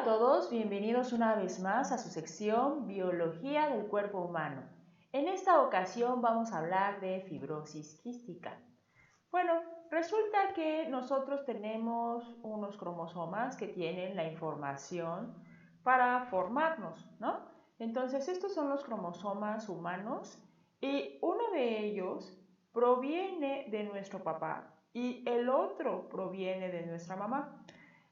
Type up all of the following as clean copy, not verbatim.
a todos, bienvenidos una vez más a su sección Biología del Cuerpo Humano. En esta ocasión vamos a hablar de fibrosis quística. Bueno, resulta que nosotros tenemos unos cromosomas que tienen la información para formarnos, ¿no? Entonces, estos son los cromosomas humanos y uno de ellos proviene de nuestro papá y el otro proviene de nuestra mamá.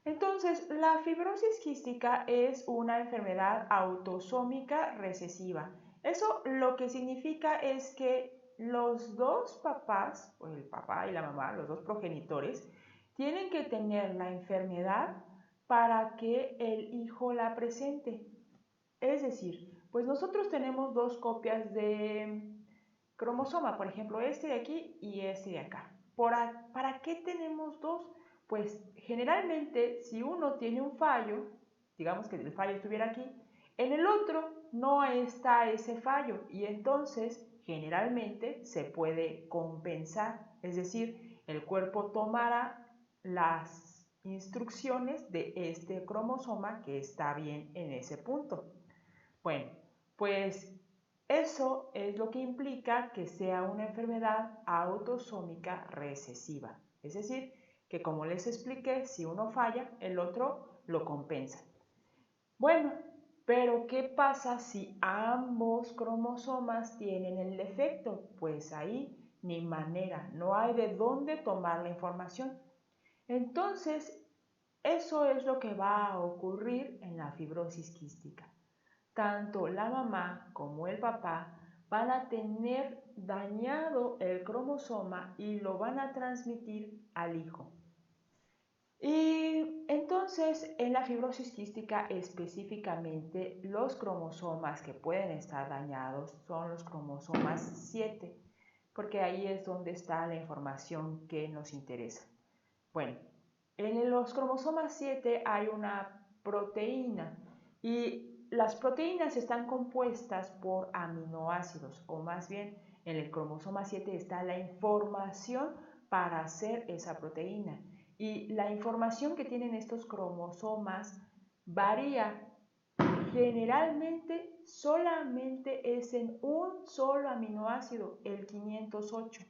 Entonces, la fibrosis quística es una enfermedad autosómica recesiva. Eso lo que significa es que los dos papás, o el papá y la mamá, los dos progenitores, tienen que tener la enfermedad para que el hijo la presente. Es decir, pues nosotros tenemos dos copias de cromosoma, por ejemplo, este de aquí y este de acá. ¿Para qué tenemos dos? Pues generalmente si uno tiene un fallo, digamos que el fallo estuviera aquí, en el otro no está ese fallo y entonces generalmente se puede compensar, es decir, el cuerpo tomará las instrucciones de este cromosoma que está bien en ese punto. Bueno, pues eso es lo que implica que sea una enfermedad autosómica recesiva. Es decir, que como les expliqué, si uno falla, el otro lo compensa. Bueno, pero ¿qué pasa si ambos cromosomas tienen el defecto? Pues ahí ni manera, no hay de dónde tomar la información. Entonces, eso es lo que va a ocurrir en la fibrosis quística. Tanto la mamá como el papá van a tener dañado el cromosoma y lo van a transmitir al hijo. Y entonces en la fibrosis quística específicamente los cromosomas que pueden estar dañados son los cromosomas 7, porque ahí es donde está la información que nos interesa. Bueno, en los cromosomas 7 hay una proteína y las proteínas están compuestas por aminoácidos, o más bien en el cromosoma 7 está la información para hacer esa proteína. Y la información que tienen estos cromosomas varía. Generalmente solamente es en un solo aminoácido, el 508.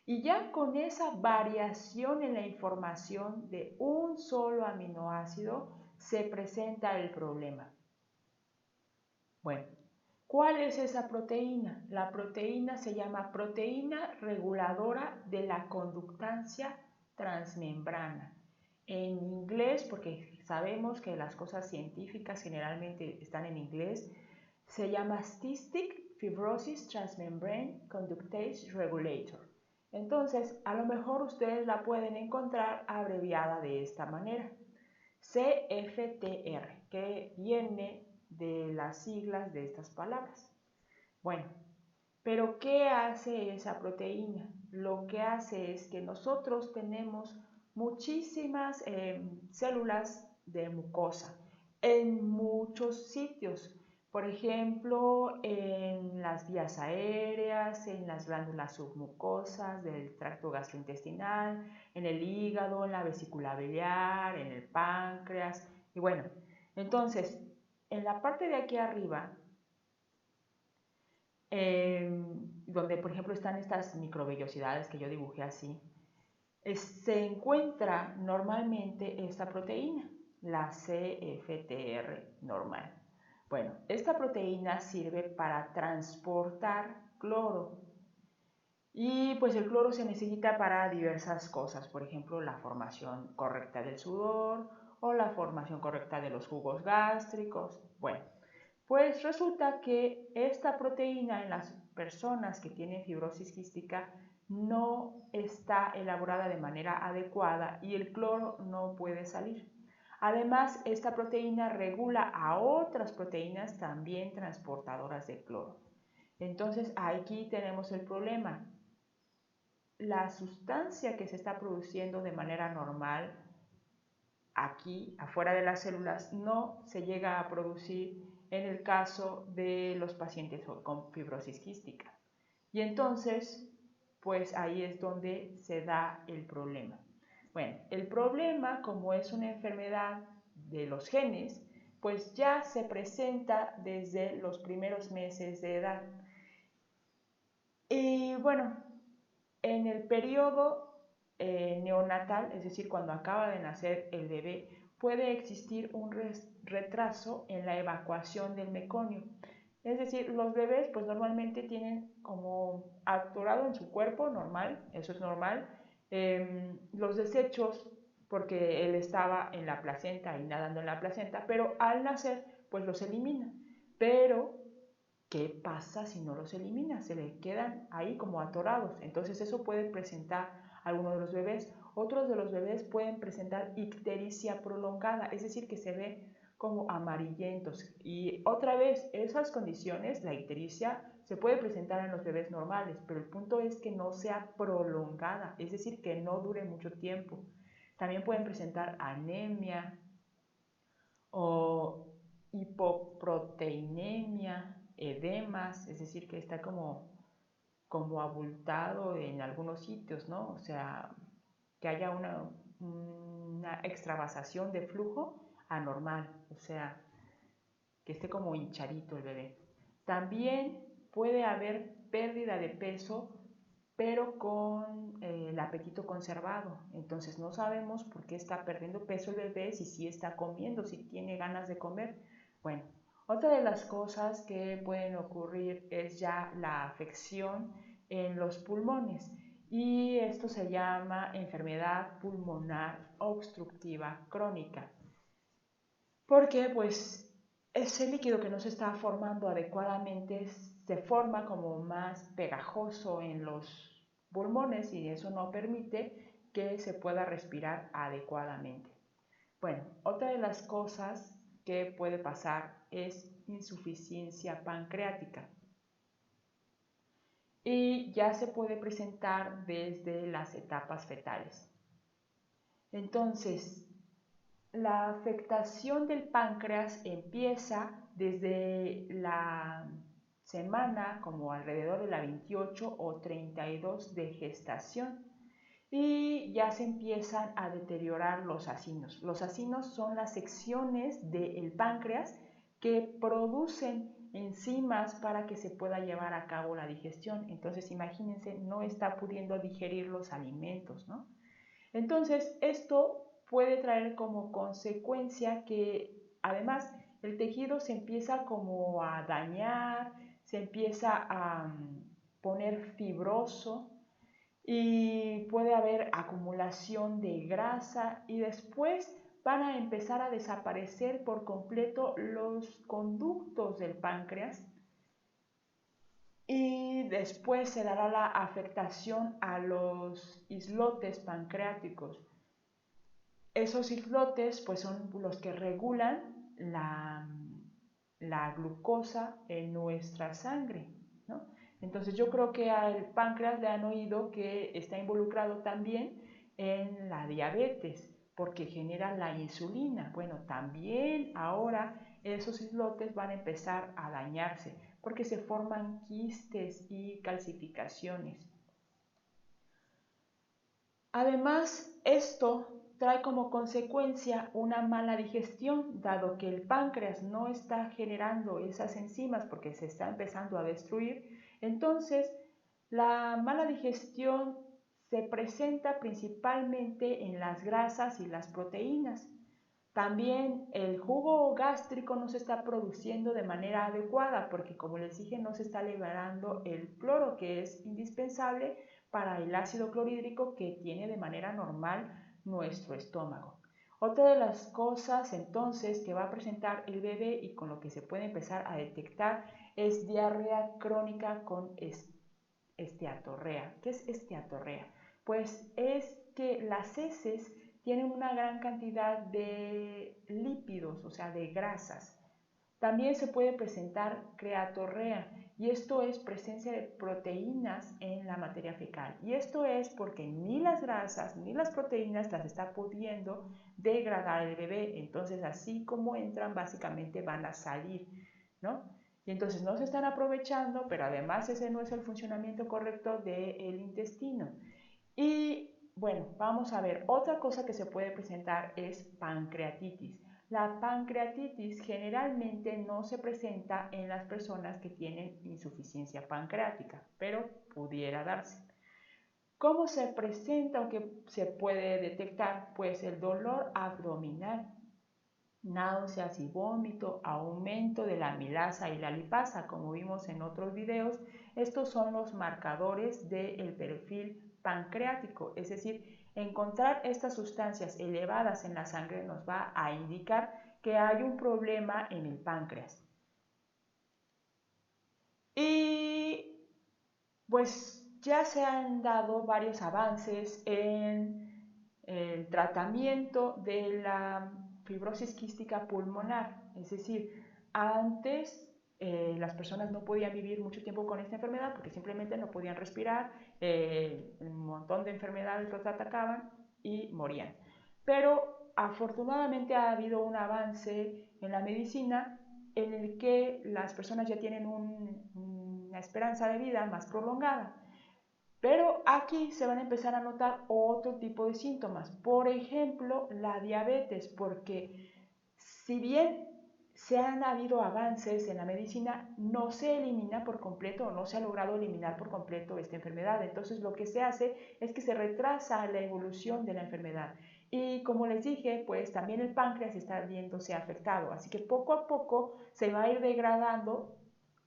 Y ya con esa variación en la información de un solo aminoácido se presenta el problema. Bueno, ¿cuál es esa proteína? La proteína se llama proteína reguladora de la conductancia transmembrana. En inglés, porque sabemos que las cosas científicas generalmente están en inglés, se llama Cystic Fibrosis Transmembrane Conductase Regulator. Entonces, a lo mejor ustedes la pueden encontrar abreviada de esta manera. CFTR, que viene de las siglas de estas palabras. Bueno, pero ¿qué hace esa proteína? Lo que hace es que nosotros tenemos muchísimas células de mucosa en muchos sitios. Por ejemplo, en las vías aéreas, en las glándulas submucosas del tracto gastrointestinal, en el hígado, en la vesícula biliar, en el páncreas. Y bueno, entonces, en la parte de aquí arriba, donde por ejemplo están estas microvellosidades que yo dibujé así, se encuentra normalmente esta proteína, la CFTR normal. Bueno, esta proteína sirve para transportar cloro y pues el cloro se necesita para diversas cosas, por ejemplo la formación correcta del sudor o la formación correcta de los jugos gástricos. Bueno, pues resulta que esta proteína en las personas que tienen fibrosis quística no está elaborada de manera adecuada y el cloro no puede salir. Además, esta proteína regula a otras proteínas también transportadoras de cloro. Entonces, aquí tenemos el problema. La sustancia que se está produciendo de manera normal aquí, afuera de las células, no se llega a producir en el caso de los pacientes con fibrosis quística. Y entonces, pues ahí es donde se da el problema. Bueno, el problema, como es una enfermedad de los genes, pues ya se presenta desde los primeros meses de edad. Y bueno, en el periodo neonatal, es decir, cuando acaba de nacer el bebé, puede existir un retraso en la evacuación del meconio. Es decir, los bebés pues normalmente tienen como atorado en su cuerpo, normal, eso es normal, los desechos porque él estaba en la placenta y nadando en la placenta, pero al nacer pues los elimina. Pero ¿qué pasa si no los elimina? Se le quedan ahí como atorados. Entonces eso puede presentar algunos de los bebés. Otros de los bebés pueden presentar ictericia prolongada, es decir, que se ve como amarillentos. Y otra vez, esas condiciones, la ictericia, se puede presentar en los bebés normales, pero el punto es que no sea prolongada, es decir, que no dure mucho tiempo. También pueden presentar anemia o hipoproteinemia, edemas, es decir, que está como abultado en algunos sitios, ¿no? O sea, que haya una extravasación de flujo anormal, o sea, que esté como hinchadito el bebé. También puede haber pérdida de peso, pero con el apetito conservado. Entonces no sabemos por qué está perdiendo peso el bebé, si sí está comiendo, si tiene ganas de comer. Bueno, otra de las cosas que pueden ocurrir es ya la afección en los pulmones y esto se llama enfermedad pulmonar obstructiva crónica, porque pues ese líquido que no se está formando adecuadamente se forma como más pegajoso en los pulmones y eso no permite que se pueda respirar adecuadamente. Bueno, otra de las cosas que puede pasar es insuficiencia pancreática y ya se puede presentar desde las etapas fetales. Entonces, la afectación del páncreas empieza desde la semana como alrededor de la 28 o 32 de gestación y ya se empiezan a deteriorar los acinos. Los acinos son las secciones del páncreas que producen enzimas para que se pueda llevar a cabo la digestión. Entonces, imagínense, no está pudiendo digerir los alimentos, ¿no? Entonces, esto puede traer como consecuencia que además el tejido se empieza como a dañar, se empieza a poner fibroso y puede haber acumulación de grasa y después van a empezar a desaparecer por completo los conductos del páncreas y después se dará la afectación a los islotes pancreáticos. Esos islotes pues son los que regulan la glucosa en nuestra sangre, ¿no? Entonces yo creo que al páncreas le han oído que está involucrado también en la diabetes porque genera la insulina. Bueno, también ahora esos islotes van a empezar a dañarse porque se forman quistes y calcificaciones. Además, esto trae como consecuencia una mala digestión, dado que el páncreas no está generando esas enzimas porque se está empezando a destruir. Entonces, la mala digestión se presenta principalmente en las grasas y las proteínas. También el jugo gástrico no se está produciendo de manera adecuada porque, como les dije, no se está liberando el cloro, que es indispensable para el ácido clorhídrico que tiene de manera normal nuestro estómago. Otra de las cosas entonces que va a presentar el bebé y con lo que se puede empezar a detectar es diarrea crónica con esteatorrea. ¿Qué es esteatorrea? Pues es que las heces tienen una gran cantidad de lípidos, o sea, de grasas. También se puede presentar creatorrea y esto es presencia de proteínas en la materia fecal. Y esto es porque ni las grasas ni las proteínas las está pudiendo degradar el bebé. Entonces, así como entran, básicamente van a salir, ¿no? Y entonces no se están aprovechando, pero además ese no es el funcionamiento correcto del intestino. Y bueno, vamos a ver, otra cosa que se puede presentar es pancreatitis. La pancreatitis generalmente no se presenta en las personas que tienen insuficiencia pancreática, pero pudiera darse. ¿Cómo se presenta o qué se puede detectar? Pues el dolor abdominal, náuseas y vómito, aumento de la amilasa y la lipasa, como vimos en otros videos. Estos son los marcadores del perfil pancreático, es decir, encontrar estas sustancias elevadas en la sangre nos va a indicar que hay un problema en el páncreas. Y pues ya se han dado varios avances en el tratamiento de la fibrosis quística pulmonar, es decir, antes las personas no podían vivir mucho tiempo con esta enfermedad porque simplemente no podían respirar, un montón de enfermedades los atacaban y morían. Pero afortunadamente ha habido un avance en la medicina en el que las personas ya tienen una esperanza de vida más prolongada. Pero aquí se van a empezar a notar otro tipo de síntomas, por ejemplo, la diabetes, porque si bien se han habido avances en la medicina, no se elimina por completo o no se ha logrado eliminar por completo esta enfermedad. Entonces lo que se hace es que se retrasa la evolución de la enfermedad. Y como les dije, pues también el páncreas está viéndose afectado. Así que poco a poco se va a ir degradando,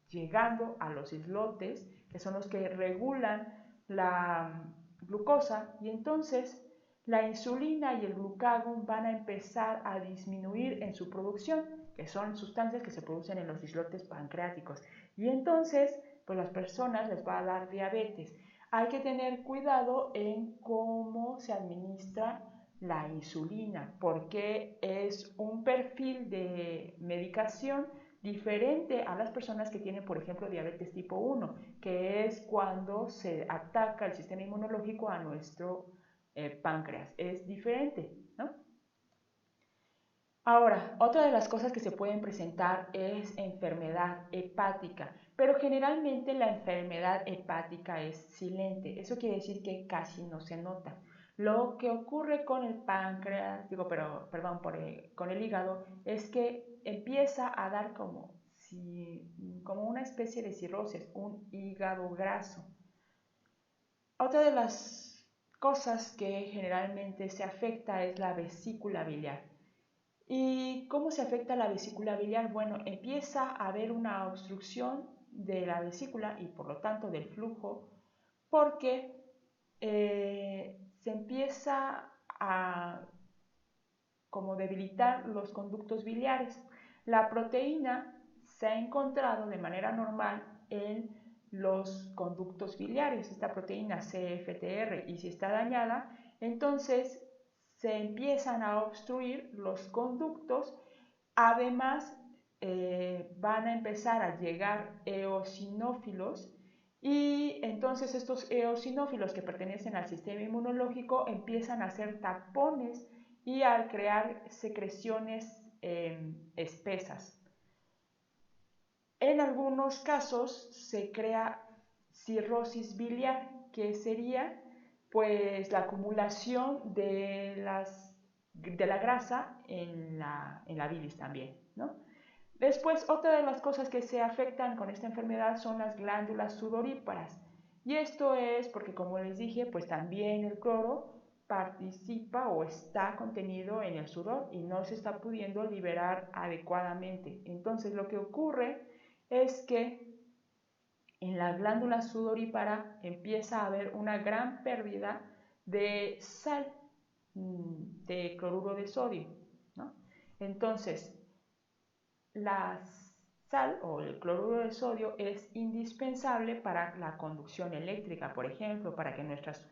llegando a los islotes, que son los que regulan la glucosa, y entonces la insulina y el glucagón van a empezar a disminuir en su producción, que son sustancias que se producen en los islotes pancreáticos. Y entonces, pues las personas les va a dar diabetes. Hay que tener cuidado en cómo se administra la insulina, porque es un perfil de medicación diferente a las personas que tienen, por ejemplo, diabetes tipo 1, que es cuando se ataca el sistema inmunológico a nuestro páncreas. Es diferente, ¿no? Ahora, otra de las cosas que se pueden presentar es enfermedad hepática, pero generalmente la enfermedad hepática es silente. Eso quiere decir que casi no se nota. Lo que ocurre con el páncreas, con el hígado, es que empieza a dar como una especie de cirrosis, un hígado graso. Otra de las cosas que generalmente se afecta es la vesícula biliar. ¿Y cómo se afecta la vesícula biliar? Bueno, empieza a haber una obstrucción de la vesícula y por lo tanto del flujo, porque se empieza a como debilitar los conductos biliares. La proteína se ha encontrado de manera normal en los conductos biliares, esta proteína CFTR, y si está dañada, entonces se empiezan a obstruir los conductos. Además, van a empezar a llegar eosinófilos y entonces estos eosinófilos que pertenecen al sistema inmunológico empiezan a hacer tapones y al crear secreciones espesas. En algunos casos se crea cirrosis biliar, que sería pues la acumulación de la grasa en la bilis también, ¿no? Después, otra de las cosas que se afectan con esta enfermedad son las glándulas sudoríparas. Y esto es porque, como les dije, pues también el cloro participa o está contenido en el sudor y no se está pudiendo liberar adecuadamente. Entonces, lo que ocurre es que en la glándula sudorípara empieza a haber una gran pérdida de sal, de cloruro de sodio, ¿no? Entonces, la sal o el cloruro de sodio es indispensable para la conducción eléctrica, por ejemplo, para que nuestras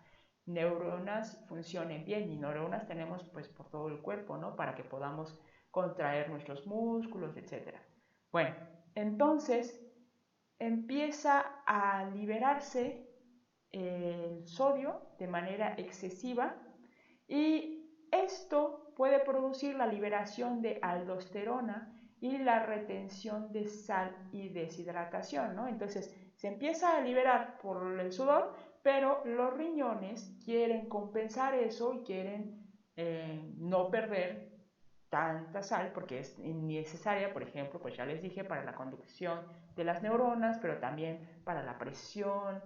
neuronas funcionen bien. Y neuronas tenemos pues por todo el cuerpo, ¿no? Para que podamos contraer nuestros músculos, etc. Bueno, entonces empieza a liberarse el sodio de manera excesiva y esto puede producir la liberación de aldosterona y la retención de sal y deshidratación, ¿no? Entonces se empieza a liberar por el sudor, pero los riñones quieren compensar eso y quieren no perder tanta sal porque es innecesaria, por ejemplo, pues ya les dije, para la conducción de las neuronas, pero también para la presión.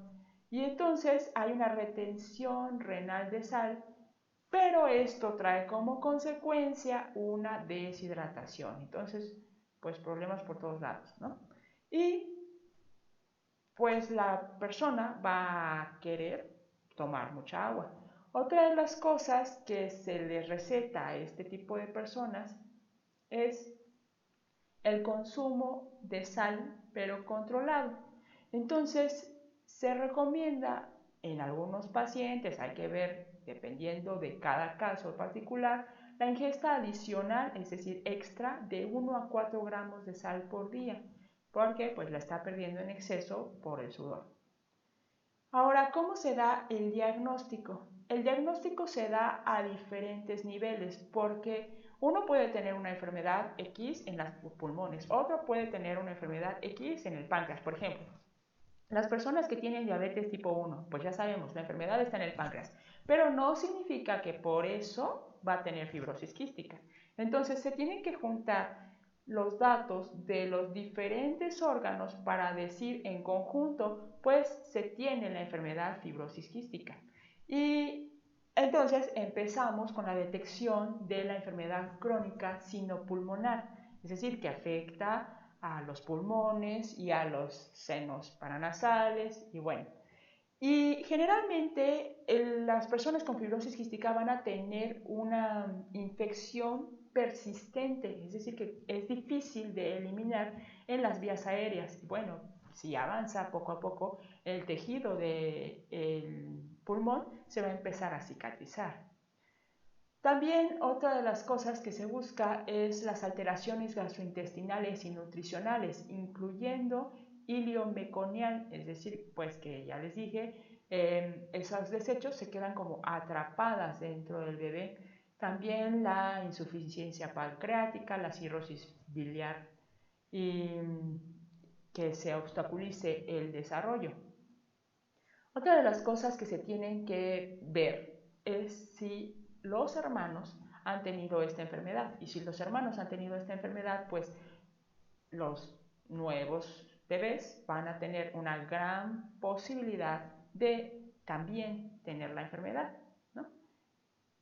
Y entonces hay una retención renal de sal, pero esto trae como consecuencia una deshidratación. Entonces, pues problemas por todos lados, ¿no? Y pues la persona va a querer tomar mucha agua. Otra de las cosas que se les receta a este tipo de personas es el consumo de sal, pero controlado. Entonces, se recomienda en algunos pacientes, hay que ver dependiendo de cada caso particular, la ingesta adicional, es decir, extra de 1 a 4 gramos de sal por día, porque pues la está perdiendo en exceso por el sudor. Ahora, ¿cómo se da el diagnóstico? El diagnóstico se da a diferentes niveles porque uno puede tener una enfermedad X en los pulmones, otro puede tener una enfermedad X en el páncreas, por ejemplo. Las personas que tienen diabetes tipo 1, pues ya sabemos, la enfermedad está en el páncreas, pero no significa que por eso va a tener fibrosis quística. Entonces se tienen que juntar los datos de los diferentes órganos para decir en conjunto, pues se tiene la enfermedad fibrosis quística. Y entonces empezamos con la detección de la enfermedad crónica sinopulmonar, es decir, que afecta a los pulmones y a los senos paranasales y bueno. Y generalmente las personas con fibrosis quística van a tener una infección persistente, es decir, que es difícil de eliminar en las vías aéreas. Bueno, si avanza poco a poco, el tejido del pulmón se va a empezar a cicatrizar. También otra de las cosas que se busca es las alteraciones gastrointestinales y nutricionales, incluyendo hilio meconial, es decir, pues que ya les dije, esos desechos se quedan como atrapadas dentro del bebé. También la insuficiencia pancreática, la cirrosis biliar y que se obstaculice el desarrollo. Otra de las cosas que se tienen que ver es si los hermanos han tenido esta enfermedad. Y si los hermanos han tenido esta enfermedad, pues los nuevos bebés van a tener una gran posibilidad de también tener la enfermedad, ¿no?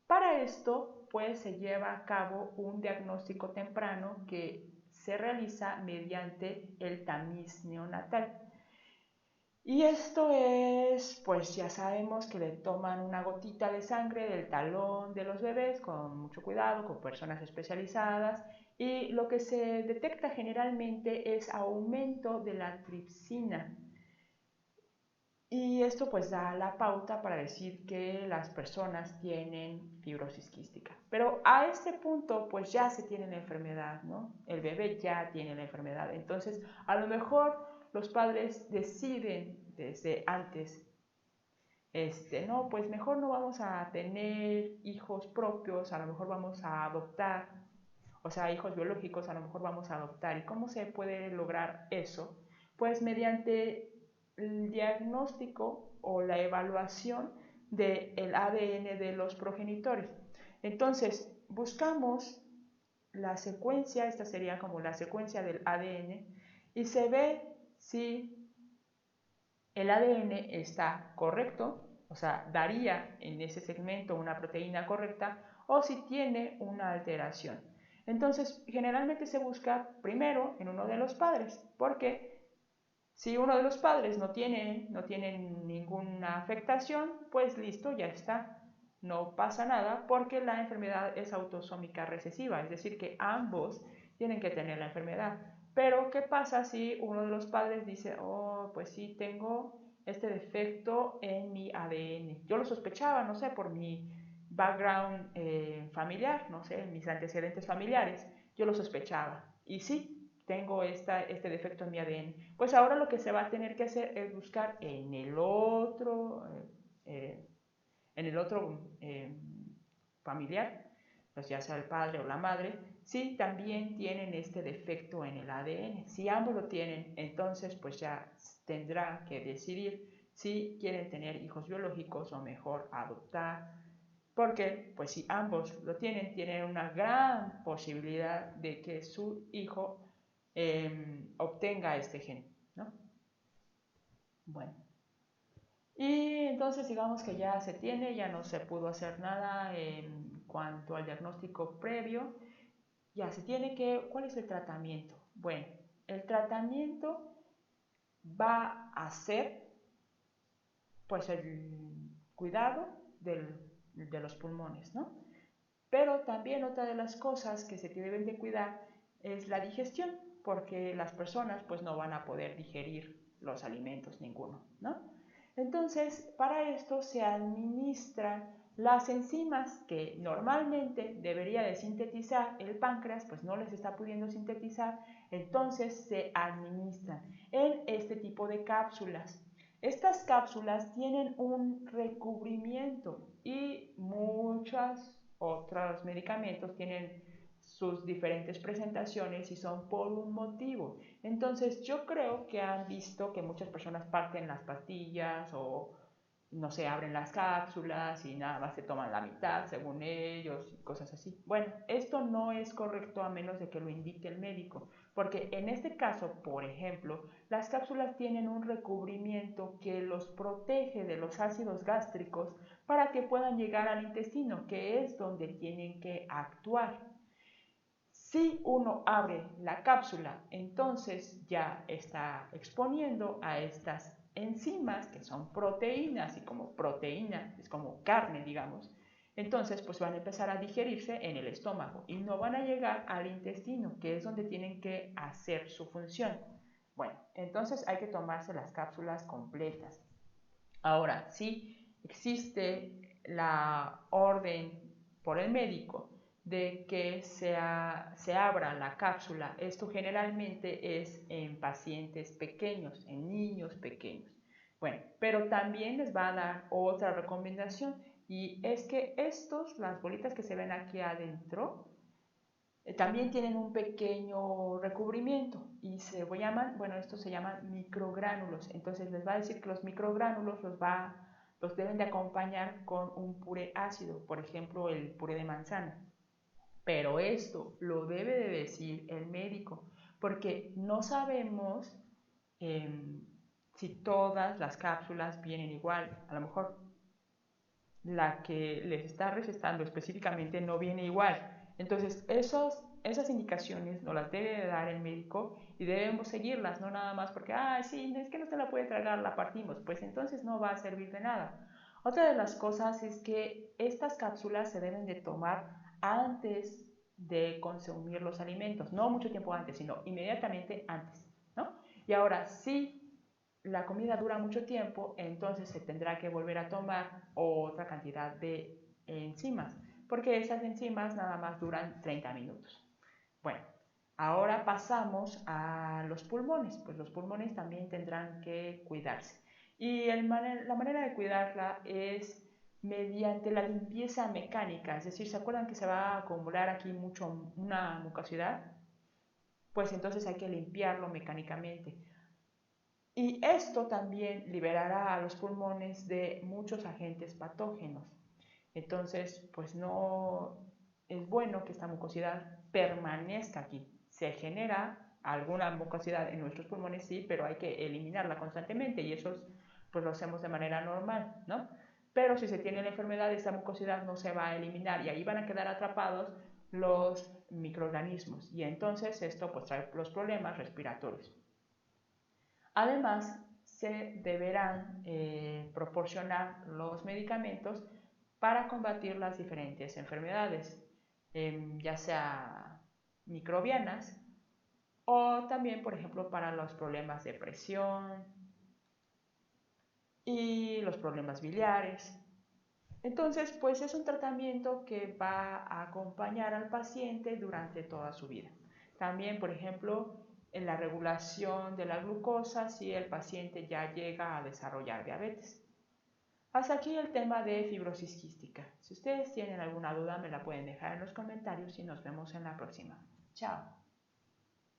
Para esto, pues se lleva a cabo un diagnóstico temprano que se realiza mediante el tamiz neonatal. Y esto es, pues ya sabemos que le toman una gotita de sangre del talón de los bebés con mucho cuidado, con personas especializadas, y lo que se detecta generalmente es aumento de la tripsina. Y esto pues da la pauta para decir que las personas tienen fibrosis quística. Pero a este punto pues ya se tiene la enfermedad, ¿no? El bebé ya tiene la enfermedad. Entonces a lo mejor los padres deciden desde antes, no, pues mejor no vamos a tener hijos propios, a lo mejor vamos a adoptar, o sea, hijos biológicos, a lo mejor vamos a adoptar. ¿Y cómo se puede lograr eso? Pues mediante el diagnóstico o la evaluación del ADN de los progenitores. Entonces, buscamos la secuencia, esta sería como la secuencia del ADN, y se ve si el ADN está correcto, o sea, daría en ese segmento una proteína correcta, o si tiene una alteración. Entonces, generalmente se busca primero en uno de los padres, porque si uno de los padres no tiene ninguna afectación, pues listo, ya está. No pasa nada porque la enfermedad es autosómica recesiva, es decir, que ambos tienen que tener la enfermedad. Pero, ¿qué pasa si uno de los padres dice, oh, pues sí, tengo este defecto en mi ADN? Yo lo sospechaba, no sé, por mi background familiar, no sé, mis antecedentes familiares, yo lo sospechaba. Y sí, tengo este defecto en mi ADN. Pues ahora lo que se va a tener que hacer es buscar en el otro familiar, pues ya sea el padre o la madre, si también tienen este defecto en el ADN. Si ambos lo tienen, entonces pues ya tendrá que decidir si quieren tener hijos biológicos o mejor adoptar. Porque, pues si ambos lo tienen una gran posibilidad de que su hijo obtenga este gen, ¿no? Bueno, y entonces digamos que ya se tiene, ya no se pudo hacer nada en cuanto al diagnóstico previo, ya se tiene que, ¿cuál es el tratamiento? Bueno, el tratamiento va a ser pues el cuidado de los pulmones, ¿no? Pero también otra de las cosas que se deben de cuidar es la digestión, porque las personas pues no van a poder digerir los alimentos ninguno, ¿no? Entonces, para esto se administran las enzimas que normalmente debería de sintetizar el páncreas, pues no les está pudiendo sintetizar, entonces se administran en este tipo de cápsulas. Estas cápsulas tienen un recubrimiento y muchos otros medicamentos tienen sus diferentes presentaciones y son por un motivo. Entonces yo creo que han visto que muchas personas parten las pastillas o no se abren las cápsulas y nada más se toman la mitad según ellos y cosas así. Bueno, esto no es correcto a menos de que lo indique el médico, porque en este caso, por ejemplo, las cápsulas tienen un recubrimiento que los protege de los ácidos gástricos para que puedan llegar al intestino, que es donde tienen que actuar. Si uno abre la cápsula, entonces ya está exponiendo a estas enzimas que son proteínas y como proteína es como carne, digamos, entonces pues van a empezar a digerirse en el estómago y no van a llegar al intestino, que es donde tienen que hacer su función. Bueno, entonces hay que tomarse las cápsulas completas. Ahora, si existe la orden por el médico de que se abra la cápsula, esto generalmente es en pacientes pequeños, en niños pequeños. Bueno, pero también les va a dar otra recomendación y es que las bolitas que se ven aquí adentro, también tienen un pequeño recubrimiento y estos se llaman microgránulos. Entonces les va a decir que los microgránulos los deben de acompañar con un puré ácido, por ejemplo el puré de manzana. Pero esto lo debe de decir el médico, porque no sabemos si todas las cápsulas vienen igual. A lo mejor la que les está recetando específicamente no viene igual. Entonces, esas indicaciones nos las debe de dar el médico y debemos seguirlas, no nada más porque, sí, es que no se la puede tragar, la partimos. Pues entonces no va a servir de nada. Otra de las cosas es que estas cápsulas se deben de tomar antes de consumir los alimentos, no mucho tiempo antes, sino inmediatamente antes, ¿no? Y ahora, si la comida dura mucho tiempo, entonces se tendrá que volver a tomar otra cantidad de enzimas, porque esas enzimas nada más duran 30 minutos. Bueno, ahora pasamos a los pulmones, pues los pulmones también tendrán que cuidarse. Y la manera de cuidarla es mediante la limpieza mecánica, es decir, ¿se acuerdan que se va a acumular aquí mucho una mucosidad? Pues entonces hay que limpiarlo mecánicamente. Y esto también liberará a los pulmones de muchos agentes patógenos. Entonces, pues no es bueno que esta mucosidad permanezca aquí. Se genera alguna mucosidad en nuestros pulmones, sí, pero hay que eliminarla constantemente y eso pues lo hacemos de manera normal, ¿no? Pero si se tiene la enfermedad, esta mucosidad no se va a eliminar y ahí van a quedar atrapados los microorganismos y entonces esto pues trae los problemas respiratorios. Además, se deberán proporcionar los medicamentos para combatir las diferentes enfermedades, ya sea microbianas o también, por ejemplo, para los problemas de presión y los problemas biliares. Entonces, pues es un tratamiento que va a acompañar al paciente durante toda su vida. También, por ejemplo, en la regulación de la glucosa si el paciente ya llega a desarrollar diabetes. Hasta aquí el tema de fibrosis quística. Si ustedes tienen alguna duda me la pueden dejar en los comentarios y nos vemos en la próxima. Chao.